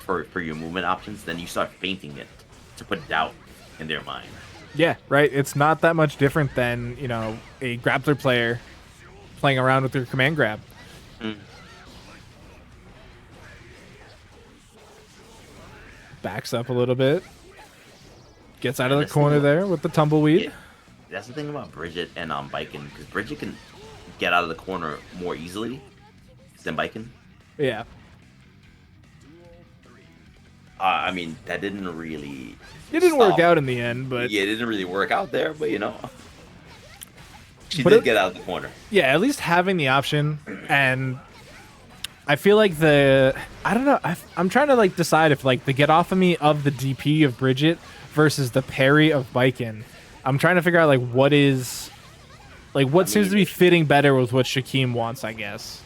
Speaker 2: for your movement options, then you start feinting it to put doubt in their mind.
Speaker 1: Yeah, right. It's not that much different than, you know, a grappler player playing around with their command grab.
Speaker 2: Mm.
Speaker 1: Backs up a little bit. Gets out of the corner there with the tumbleweed.
Speaker 2: Yeah, that's the thing about Bridget and Baiken, because Bridget can get out of the corner more easily than Baiken.
Speaker 1: Yeah.
Speaker 2: I mean, that didn't really.
Speaker 1: It didn't work out in the end, but
Speaker 2: yeah, it didn't really work out there. But you know, she
Speaker 1: But
Speaker 2: did
Speaker 1: it-
Speaker 2: get out of the corner.
Speaker 1: yeah, at least having the option. And I feel like I don't know. I'm trying to like decide if like the get off of me of the DP of Bridget versus the parry of Baiken. I'm trying to figure out like what seems to be fitting better with what Shakim wants, I guess.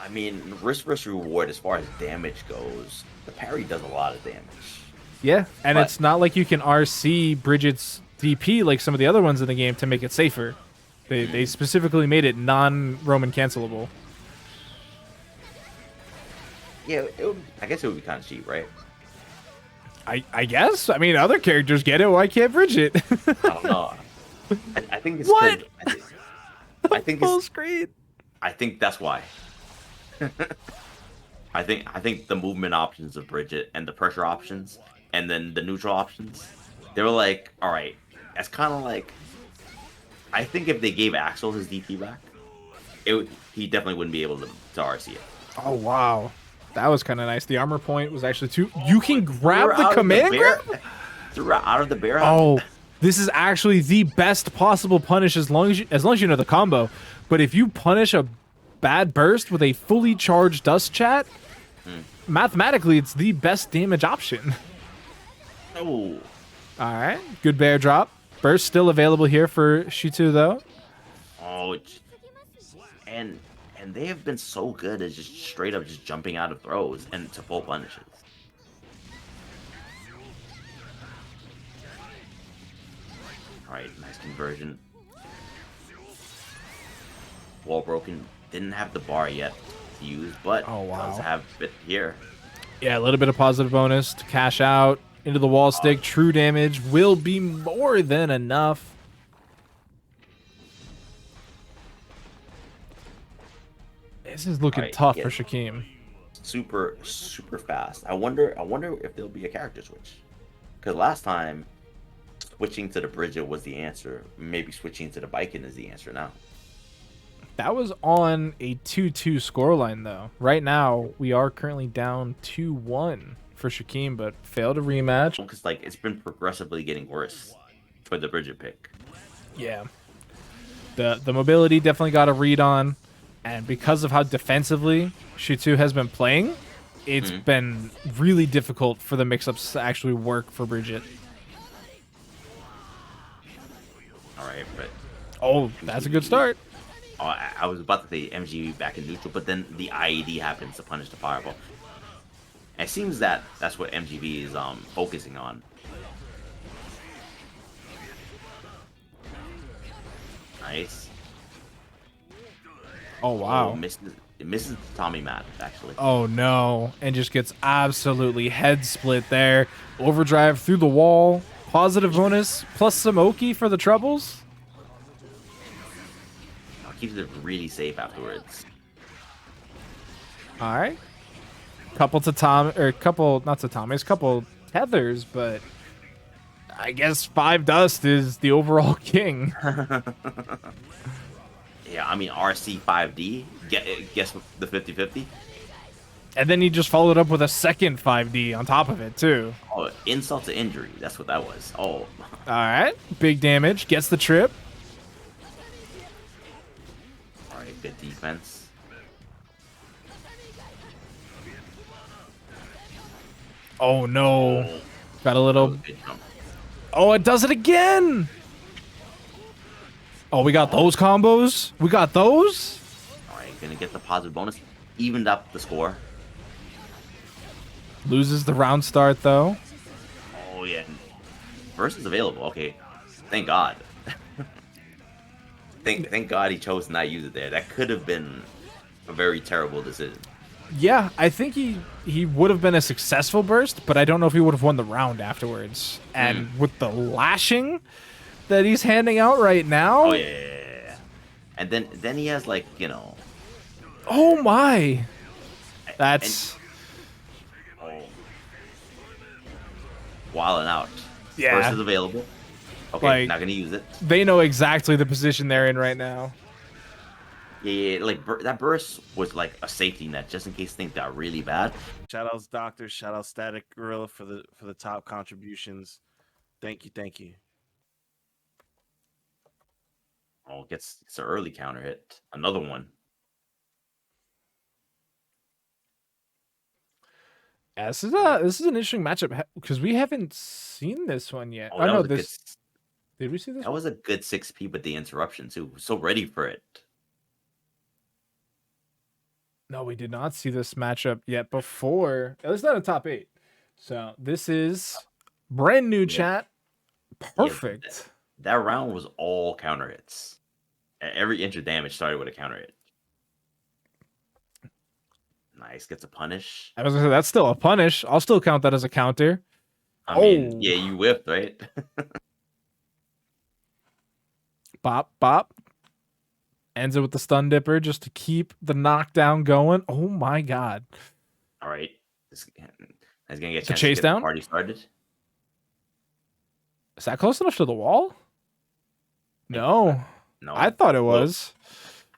Speaker 2: I mean, risk versus reward as far as damage goes, the parry does a lot of damage.
Speaker 1: Yeah, and
Speaker 2: But-
Speaker 1: it's not like you can RC Bridget's DP like some of the other ones in the game to make it safer. They specifically made it non-Roman cancelable.
Speaker 2: Yeah, I guess it would be kind of cheap, right?
Speaker 1: I guess. I mean, other characters get it. Why can't Bridget?
Speaker 2: I don't know. I think it's
Speaker 1: What?
Speaker 2: I think
Speaker 1: Full
Speaker 2: it's.
Speaker 1: screen.
Speaker 2: I think that's why. I think the movement options of Bridget and the pressure options and then the neutral options, they were like, all right, that's kind of like. I think if they gave Axel his DP back, he definitely wouldn't be able to RC it.
Speaker 1: Oh wow, that was kind of nice. The armor point was actually too. You can grab
Speaker 2: Threw
Speaker 1: the
Speaker 2: out of
Speaker 1: command
Speaker 2: bear-
Speaker 1: grab.
Speaker 2: Threw her out of the bear.
Speaker 1: Oh, this is actually the best possible punish as long as you know the combo. But if you punish a bad burst with a fully charged dust chat, mathematically it's the best damage option.
Speaker 2: Oh,
Speaker 1: All right, good bear drop. Burst still available here for Chetoo though.
Speaker 2: oh, and they have been so good at just straight up just jumping out of throws and to full punishes. All right, nice conversion. Wall broken. Didn't have the bar yet to use, but
Speaker 1: Oh, wow.
Speaker 2: does have it here.
Speaker 1: Yeah, a little bit of positive bonus to cash out into the wall stick. True damage will be more than enough. This is looking
Speaker 2: Alright,
Speaker 1: tough
Speaker 2: yeah.
Speaker 1: for Shakim.
Speaker 2: Super fast. I wonder if there'll be a character switch. Because last time, switching to the Bridget was the answer. Maybe switching to the Baiken is the answer now.
Speaker 1: That was on a 2-2 scoreline, though. Right now, we are currently down 2-1 for Shakim, but failed a rematch.
Speaker 2: Because like it's been progressively getting worse for the Bridget pick.
Speaker 1: Yeah. The mobility definitely got a read on, and because of how defensively Chetoo has been playing, it's
Speaker 2: Mhm.
Speaker 1: been really difficult for the mix-ups to actually work for Bridget.
Speaker 2: All right, but
Speaker 1: Oh, that's a good
Speaker 2: MGV.
Speaker 1: start.
Speaker 2: Oh, I was about to say MGV back in neutral, but then the IED happens to punish the fireball. And it seems that that's what MGV is focusing on. Nice.
Speaker 1: Oh
Speaker 2: Oh,
Speaker 1: wow.
Speaker 2: misses it misses Tommy Matt actually.
Speaker 1: Oh no, and just gets absolutely head split there. Overdrive through the wall. Positive bonus plus some Oki for the troubles.
Speaker 2: Keeps it really safe afterwards.
Speaker 1: All right. Couple to Tom or couple not to Tommy's, couple tethers, but I guess 5 dust is the overall king.
Speaker 2: Yeah, I mean RC5D. Guess the 50-50.
Speaker 1: And then he just followed up with a second 5D on top of it too.
Speaker 2: Oh, insult to injury. That's what that was. Oh,
Speaker 1: All right. Big damage. Gets the trip.
Speaker 2: all right. Good defense.
Speaker 1: Oh no.
Speaker 2: Oh,
Speaker 1: Got a
Speaker 2: that was
Speaker 1: little.
Speaker 2: a good jump.
Speaker 1: Oh, it does it again. Oh, we got those combos. We got those.
Speaker 2: All right, gonna get the positive bonus. Evened up the score.
Speaker 1: Loses the round start though.
Speaker 2: Oh yeah. Burst is available. Okay. Thank God. Thank God he chose to not use it there. That could have been a very terrible decision.
Speaker 1: Yeah, I think he would have been a successful burst, but I don't know if he would have won the round afterwards.
Speaker 2: Mm.
Speaker 1: And with the lashing that he's handing out right
Speaker 2: Oh
Speaker 1: now,
Speaker 2: yeah, yeah, yeah, yeah. And then he has like
Speaker 1: oh my,
Speaker 2: and
Speaker 1: that's
Speaker 2: oh, wilding out. Burst
Speaker 1: yeah.
Speaker 2: is available. Okay,
Speaker 1: Like
Speaker 2: not gonna use it.
Speaker 1: they know exactly the position they're in right now.
Speaker 2: Yeah, yeah, like that burst was like a safety net just in case things got really bad.
Speaker 3: Shout outs Doctor, shout out Static Gorilla for the top contributions. Thank you, thank you.
Speaker 2: Oh, gets it's an early counter hit. Another one.
Speaker 1: Yeah, this is an interesting matchup because we haven't seen this one yet.
Speaker 2: Oh,
Speaker 1: Oh
Speaker 2: that
Speaker 1: no,
Speaker 2: was a good.
Speaker 1: this did we see this
Speaker 2: That
Speaker 1: one?
Speaker 2: was a good 6P with the interruption too. So ready for it.
Speaker 1: No, we did not see this matchup yet before. At least not a top 8. So this is brand new
Speaker 2: Yeah,
Speaker 1: chat.
Speaker 2: yeah.
Speaker 1: Perfect.
Speaker 2: That round was all counter hits. Every inch of damage started with a counter hit. Nice, gets a punish.
Speaker 1: I was gonna say that's still a punish. I'll still count that as a counter.
Speaker 2: I mean,
Speaker 1: Oh,
Speaker 2: yeah, you whiffed, right?
Speaker 1: bop bop. Ends it with the stun dipper just to keep the knockdown going. Oh my god.
Speaker 2: All right, this is gonna get a
Speaker 1: The
Speaker 2: chance to
Speaker 1: chase
Speaker 2: get the
Speaker 1: down?
Speaker 2: party started.
Speaker 1: Is that close enough to the wall? No.
Speaker 2: No,
Speaker 1: I thought it
Speaker 2: well,
Speaker 1: was.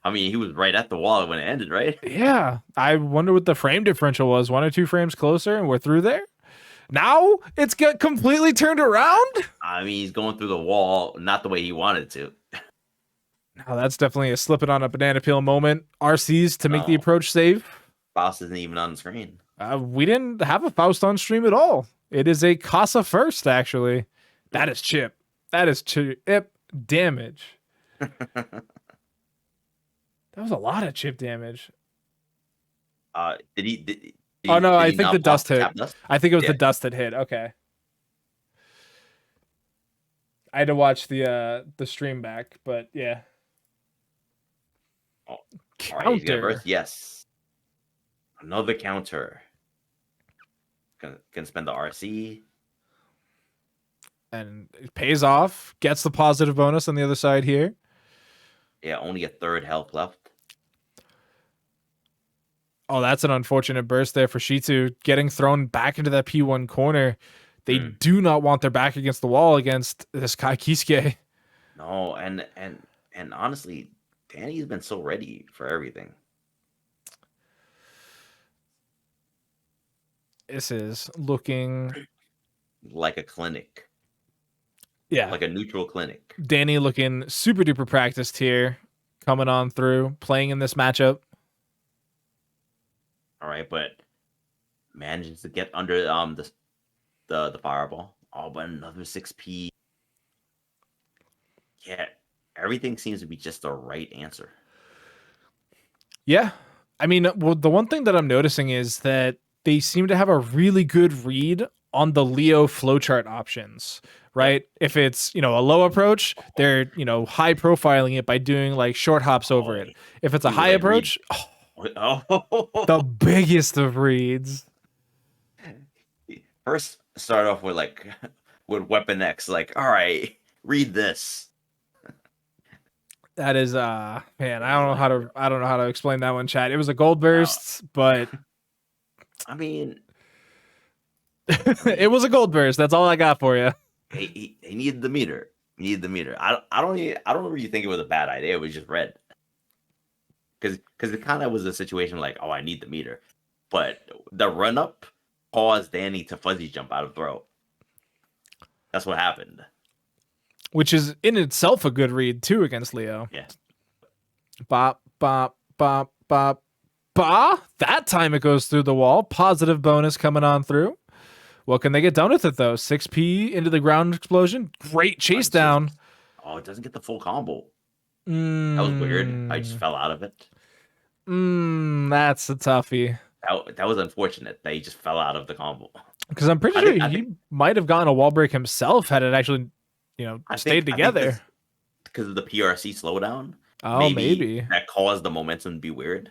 Speaker 2: I mean, he was right at the wall when it ended, right?
Speaker 1: Yeah. I wonder what the frame differential was. 1 or 2 frames closer and we're through there. Now it's got completely turned around.
Speaker 2: I mean, he's going through the wall, not the way he wanted to.
Speaker 1: Now that's definitely a slip it on a banana peel moment. RCs to make the
Speaker 2: No,
Speaker 1: approach safe.
Speaker 2: Faust isn't even on the screen.
Speaker 1: We didn't have a Faust on stream at all. It is a Casa first, actually. That is chip. That is chip damage. That was a lot of chip damage.
Speaker 2: Did he? Did
Speaker 1: Oh no,
Speaker 2: did
Speaker 1: I
Speaker 2: he
Speaker 1: think
Speaker 2: not
Speaker 1: the
Speaker 2: block
Speaker 1: dust hit.
Speaker 2: tap dust?
Speaker 1: I think it was
Speaker 2: Yeah.
Speaker 1: the dust that hit. Okay. I had to watch the stream back, but yeah.
Speaker 2: Oh, all right, he's gonna
Speaker 1: Counter.
Speaker 2: burst. Yes, another counter. Gonna spend the RC.
Speaker 1: And it pays off. Gets the positive bonus on the other side here.
Speaker 2: Yeah, only a third health left.
Speaker 1: Oh, that's an unfortunate burst there for Chetoo. Getting thrown back into that P1 corner. They do not want their back against the wall against this Kai Kisuke.
Speaker 2: No, and honestly, Dany's been so ready for everything.
Speaker 1: This is looking
Speaker 2: Like a clinic.
Speaker 1: Yeah.
Speaker 2: like a neutral clinic.
Speaker 1: Dany looking super duper practiced here, coming on through, playing in this matchup.
Speaker 2: All right, but manages to get under the fireball. Oh, but another 6P. Yeah, everything seems to be just the right answer.
Speaker 1: Yeah. I mean, well, the one thing that I'm noticing is that they seem to have a really good read on the Leo flowchart options, right? If it's, a low approach, they're, high profiling it by doing like short hops over it. If it's a
Speaker 2: He would,
Speaker 1: high
Speaker 2: like,
Speaker 1: approach, the biggest of reads.
Speaker 2: First, start off with with Weapon X. Like, all right, read this.
Speaker 1: That is man, I don't know how to explain that one, chat. It was a gold burst, but
Speaker 2: I mean,
Speaker 1: it was a gold burst. That's all I got for you.
Speaker 2: he needed the meter. He needed the meter. I don't really think it was a bad idea. It was just red. Because it kind of was a situation like, oh, I need the meter, but the run up caused Dany to fuzzy jump out of throw. That's what happened.
Speaker 1: Which is in itself a good read too against Leo.
Speaker 2: Yeah.
Speaker 1: Bop, bop, bop, bop, ba. That time it goes through the wall. Positive bonus coming on through. What can they get done with it though? 6P into the ground explosion. Great chase down.
Speaker 2: Oh, it doesn't get the full combo. That was weird. I just fell out of it.
Speaker 1: That's a toughie.
Speaker 2: That was unfortunate that he just fell out of the combo.
Speaker 1: Because I'm pretty sure he might have gotten a wall break himself had it actually, stayed together.
Speaker 2: Because of the PRC slowdown.
Speaker 1: Oh, maybe.
Speaker 2: That caused the momentum to be weird.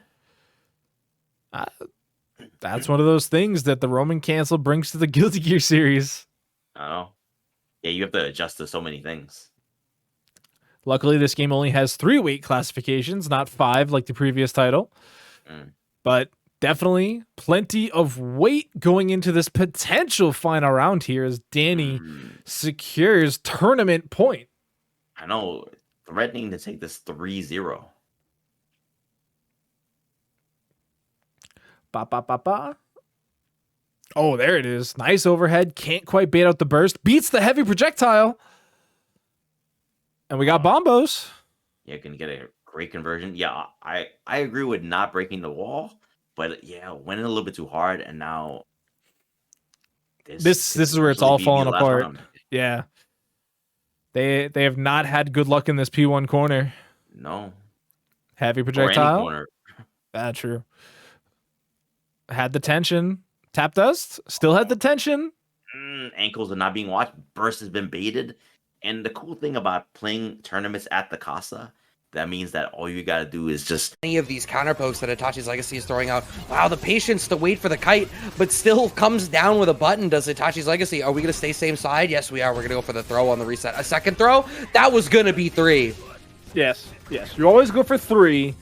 Speaker 1: That's one of those things that the Roman cancel brings to the Guilty Gear series.
Speaker 2: I don't know. Yeah, you have to adjust to so many things.
Speaker 1: Luckily, this game only has 3 weight classifications, not 5 like the previous title. But definitely plenty of weight going into this potential final round here as Dany secures tournament point.
Speaker 2: I know. Threatening to take this 3-0.
Speaker 1: Ba, ba, ba, ba. Oh, there it is. Nice overhead. Can't quite bait out the burst. Beats the heavy projectile. And we got bombos.
Speaker 2: Yeah, gonna get a great conversion. Yeah, I agree with not breaking the wall, but yeah, went in a little bit too hard, and now
Speaker 1: this is where it's all falling apart. Round. Yeah, they have not had good luck in this P1 corner.
Speaker 2: No,
Speaker 1: heavy projectile. That's true. Had the tension. Tap dust. Still had the tension.
Speaker 2: Ankles are not being watched. Burst has been baited. And the cool thing about playing tournaments at the Casa, that means that all you gotta do is just...
Speaker 4: Any of these counter pokes that Itachi's Legacy is throwing out. Wow, the patience to wait for the kite, but still comes down with a button, does Itachi's Legacy. Are we gonna stay same side? Yes, we are. We're gonna go for the throw on the reset. A second throw? That was gonna be 3.
Speaker 1: Yes. You always go for 3.